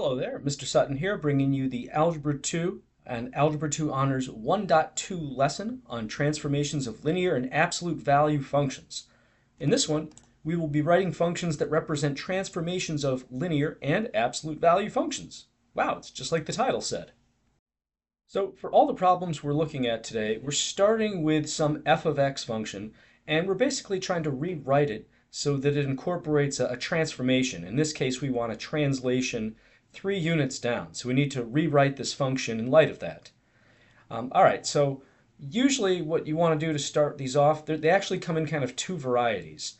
Hello there, Mr. Sutton here, bringing you the Algebra 2 and Algebra 2 Honors 1.2 lesson on transformations of linear and absolute value functions. In this one, we will be writing functions that represent transformations of linear and absolute value functions. Wow, it's just like the title said. So for all the problems we're looking at today, we're starting with some f of x function, and we're basically trying to rewrite it so that it incorporates a transformation. In this case, we want a translation 3 units down. So we need to rewrite this function in light of that. All right, so usually what you want to do to start these off, they actually come in kind of two varieties.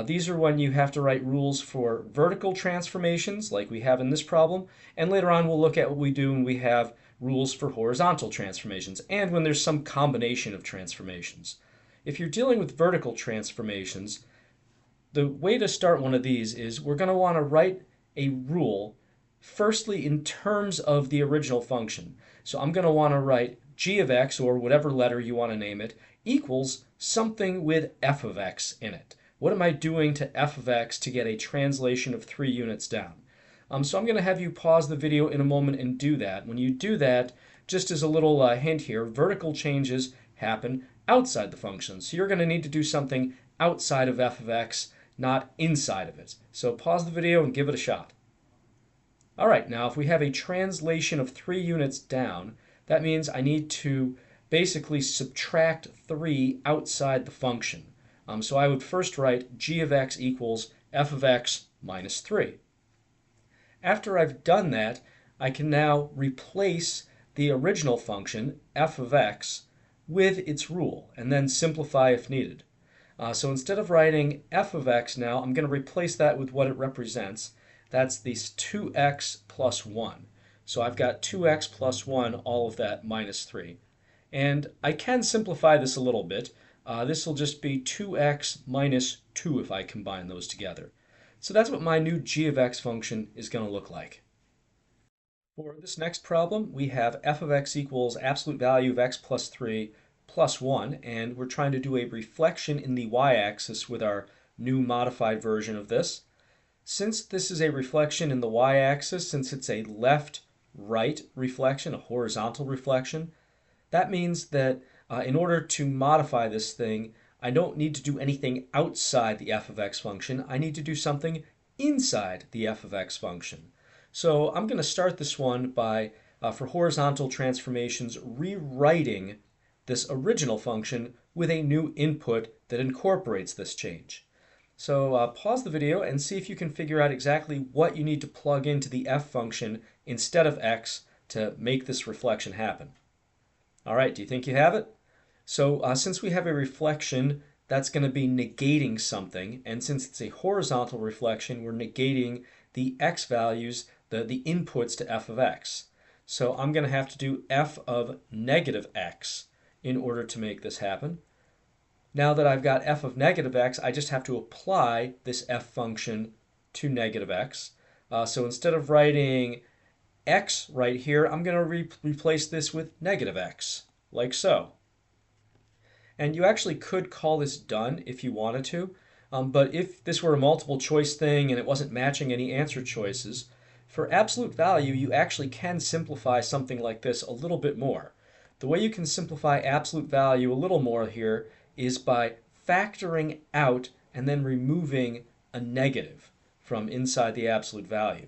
These are when you have to write rules for vertical transformations, like we have in this problem, and later on we'll look at what we do when we have rules for horizontal transformations, and when there's some combination of transformations. If you're dealing with vertical transformations, the way to start one of these is we're going to want to write a rule firstly in terms of the original function. So I'm going to want to write g of x, or whatever letter you want to name it, equals something with f of x in it. What am I doing to f of x to get a translation of 3 units down? So I'm going to have you pause the video in a moment and do that. When you do that, just as a little hint here, vertical changes happen outside the function. So you're going to need to do something outside of f of x, not inside of it. So pause the video and give it a shot. All right, now if we have a translation of 3 units down, that means I need to basically subtract 3 outside the function. So I would first write g of x equals f of x minus 3. After I've done that, I can now replace the original function, f of x, with its rule, and then simplify if needed. So instead of writing f of x now, I'm going to replace that with what it represents. That's this 2x plus 1. So I've got 2x plus 1, all of that minus 3. And I can simplify this a little bit. This will just be 2x minus 2 if I combine those together. So that's what my new g of x function is going to look like. For this next problem, we have f of x equals absolute value of x plus 3 plus 1, and we're trying to do a reflection in the y-axis with our new modified version of this. Since this is a reflection in the y-axis, since it's a left-right reflection, a horizontal reflection, that means that in order to modify this thing, I don't need to do anything outside the f of x function. I need to do something inside the f of x function. So I'm going to start this one by, for horizontal transformations, rewriting this original function with a new input that incorporates this change. So pause the video and see if you can figure out exactly what you need to plug into the f function instead of x to make this reflection happen. All right, do you think you have it? So since we have a reflection, that's going to be negating something, and since it's a horizontal reflection, we're negating the x values, the inputs to f of x. So I'm going to have to do f of negative x in order to make this happen. Now that I've got f of negative x, I just have to apply this f function to negative x. So instead of writing x right here, I'm going to replace this with negative x, like so. And you actually could call this done if you wanted to, but if this were a multiple choice thing and it wasn't matching any answer choices, for absolute value you actually can simplify something like this a little bit more. The way you can simplify absolute value a little more here is by factoring out and then removing a negative from inside the absolute value.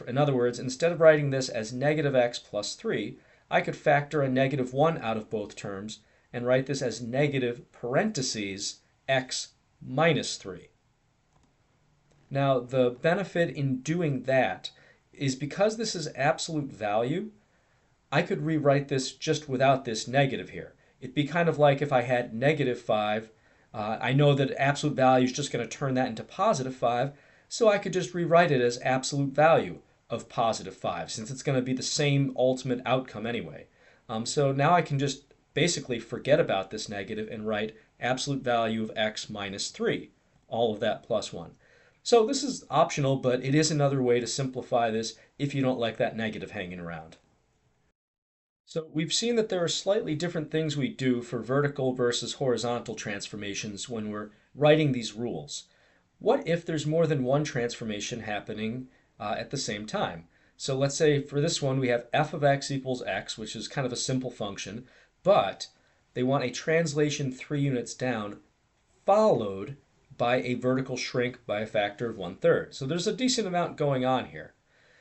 In other words, instead of writing this as negative x plus 3, I could factor a negative 1 out of both terms and write this as negative parentheses x minus 3. Now the benefit in doing that is because this is absolute value, I could rewrite this just without this negative here. It'd be kind of like if I had negative 5. I know that absolute value is just going to turn that into positive 5, so I could just rewrite it as absolute value of positive 5, since it's going to be the same ultimate outcome anyway. So now I can just basically forget about this negative and write absolute value of x minus 3, all of that plus 1. So this is optional, but it is another way to simplify this if you don't like that negative hanging around. So we've seen that there are slightly different things we do for vertical versus horizontal transformations when we're writing these rules. What if there's more than one transformation happening at the same time? So let's say for this one we have f of x equals x, which is kind of a simple function, but they want a translation 3 units down followed by a vertical shrink by a factor of 1/3. So there's a decent amount going on here.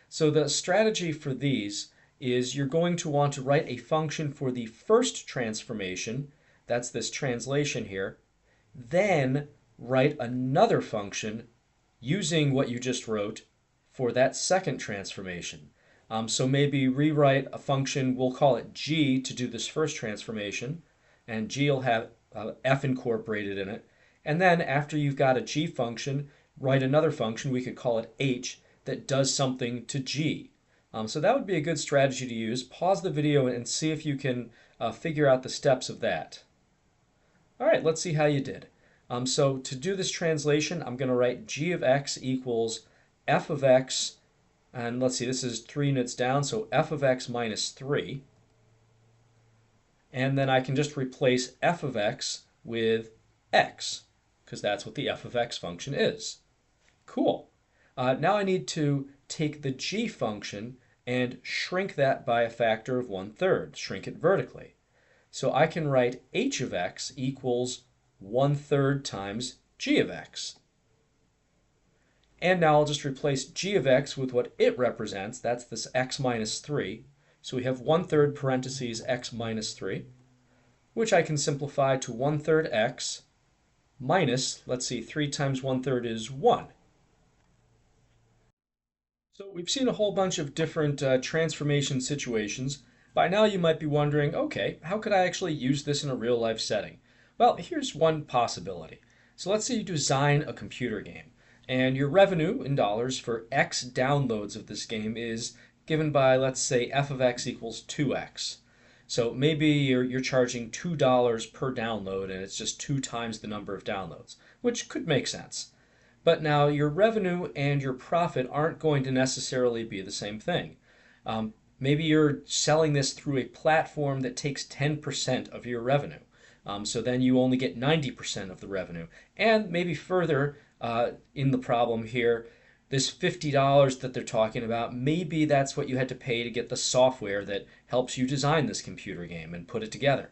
So the strategy for these is you're going to want to write a function for the first transformation, that's this translation here, then write another function using what you just wrote for that second transformation. So maybe rewrite a function, we'll call it g to do this first transformation, and g will have f incorporated in it. And then after you've got a g function, write another function, we could call it h, that does something to g. So that would be a good strategy to use. Pause the video and see if you can figure out the steps of that. All right, let's see how you did. So to do this translation, I'm going to write g of x equals f of x, and let's see, this is 3 units down, so f of x minus 3. And then I can just replace f of x with x, because that's what the f of x function is. Cool. Now I need to take the g function and shrink that by a factor of 1/3, shrink it vertically. So I can write h of x equals 1/3 times g of x. And now I'll just replace g of x with what it represents, that's this x minus 3. So we have 1/3 parentheses x minus 3, which I can simplify to 1/3 x minus, let's see, 3 times 1/3 is 1. So we've seen a whole bunch of different transformation situations. By now you might be wondering, okay, how could I actually use this in a real life setting? Well, here's one possibility. So let's say you design a computer game, and your revenue in dollars for X downloads of this game is given by, let's say, f of x equals 2x. So maybe you're charging $2 per download, and it's just 2 times the number of downloads, which could make sense. But now your revenue and your profit aren't going to necessarily be the same thing. Maybe you're selling this through a platform that takes 10% of your revenue. So then you only get 90% of the revenue. And maybe further in the problem here, this $50 that they're talking about, maybe that's what you had to pay to get the software that helps you design this computer game and put it together.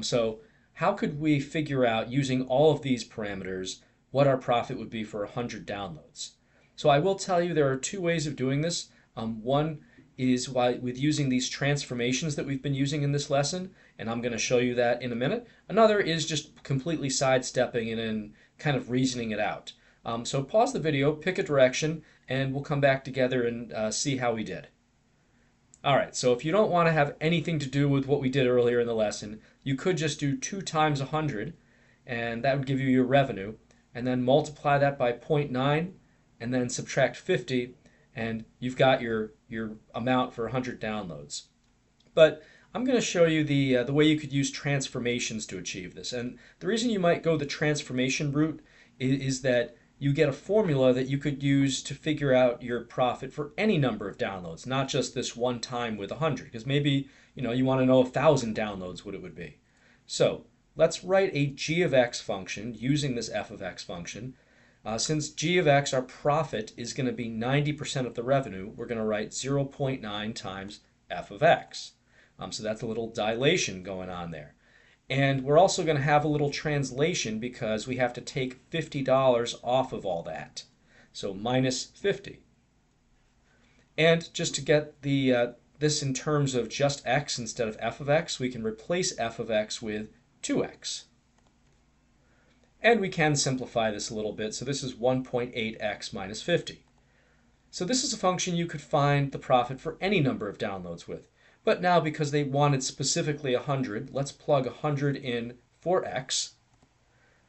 So how could we figure out, using all of these parameters, what our profit would be for 100 downloads? So I will tell you there are 2 ways of doing this. One is with using these transformations that we've been using in this lesson, and I'm going to show you that in a minute. Another is just completely sidestepping it and kind of reasoning it out. So pause the video, pick a direction, and we'll come back together and see how we did. All right, so if you don't want to have anything to do with what we did earlier in the lesson, you could just do 2 times 100, and that would give you your revenue, and then multiply that by 0.9, and then subtract 50, and you've got your amount for 100 downloads. But I'm going to show you the way you could use transformations to achieve this. And the reason you might go the transformation route is that you get a formula that you could use to figure out your profit for any number of downloads, not just this one time with 100, because maybe you want to know 1,000 downloads what it would be. So let's write a g of x function using this f of x function. Since g of x, our profit, is going to be 90% of the revenue, we're going to write 0.9 times f of x. So that's a little dilation going on there. And we're also going to have a little translation because we have to take $50 off of all that. So minus 50. And just to get this in terms of just x instead of f of x, we can replace f of x with 2x. And we can simplify this a little bit, so this is 1.8x minus 50. So this is a function you could find the profit for any number of downloads with. But now, because they wanted specifically 100, let's plug 100 in for x.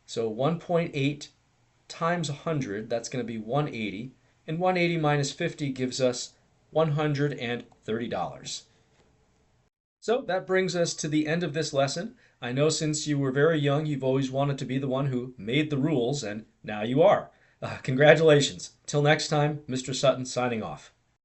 So 1.8 times 100, that's going to be 180. And 180 minus 50 gives us $130. So that brings us to the end of this lesson. I know since you were very young, you've always wanted to be the one who made the rules, and now you are. Congratulations. Till next time, Mr. Sutton signing off.